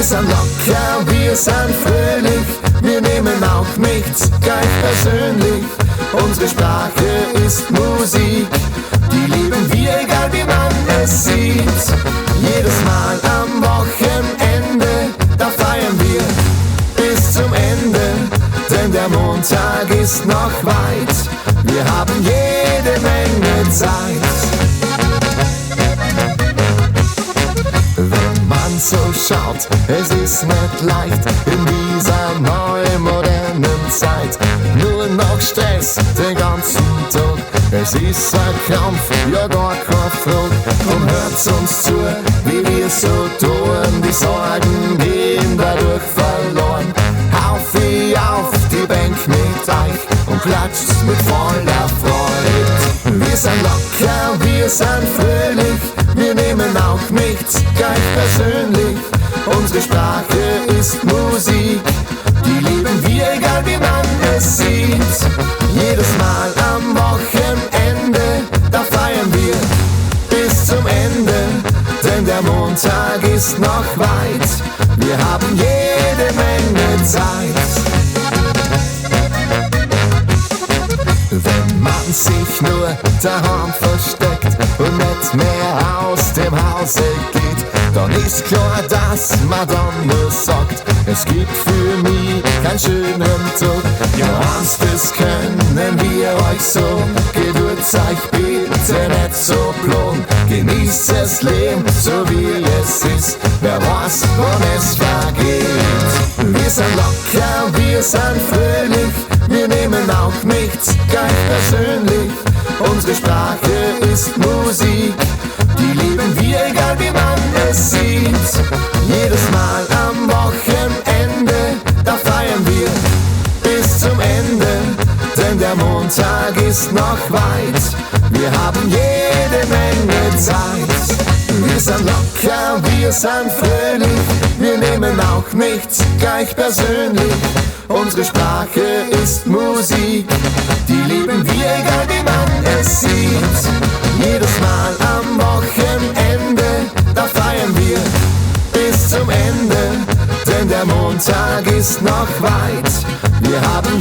Wir sind locker, wir sind fröhlich, wir nehmen auch nichts gleich persönlich. Unsere Sprache ist Musik, die lieben wir, egal wie man es sieht. Jedes Mal am Wochenende, da feiern wir bis zum Ende, denn der Montag ist noch weit, wir haben jede Menge Zeit. Wenn man so schaut, es ist nicht leicht in dieser neuen modernen Zeit. Nur noch Stress den ganzen Tag, es ist ein Krampf, ja gar kein Frage. Drum hört's uns zu, wie wir so tun, die Sorgen gehen dadurch verloren. Haufi auf die Bank mit euch und klatscht's mit voller Freude. Wir sind locker, wir sind fröhlich, wir nehmen auch nichts gleich persönlich. Unsere Sprache ist Musik, die lieben wir, egal wie man es sieht. Jedes Mal am Wochenende, da feiern wir bis zum Ende, denn der Montag ist noch weit, wir haben jede Menge Zeit. Wenn man sich nur daheim versteckt und nicht mehr aus dem Hause geht, dann ist klar, dass man dann nur sagt, es gibt für mich keinen schönen Tag. Ja, eins, das können wir euch so, geduldet euch bitte nicht so plan. Genießt das Leben, so wie es ist, wer weiß, wann es vergeht. Wir sind locker, wir sind fröhlich, wir nehmen auch nichts gleich persönlich. Unsere Sprache ist Musik, die lieben wir, egal wie man es sieht. Jedes Mal am Wochenende, da feiern wir bis zum Ende, denn der Montag ist noch weit, wir haben jede Menge Zeit. Wir sind locker, wir sind fröhlich, wir nehmen auch nichts gleich persönlich. Unsere Sprache ist Musik, die lieben wir, egal wie man es sieht. Jedes Mal am Wochenende, da feiern wir bis zum Ende, denn der Montag ist noch weit, wir haben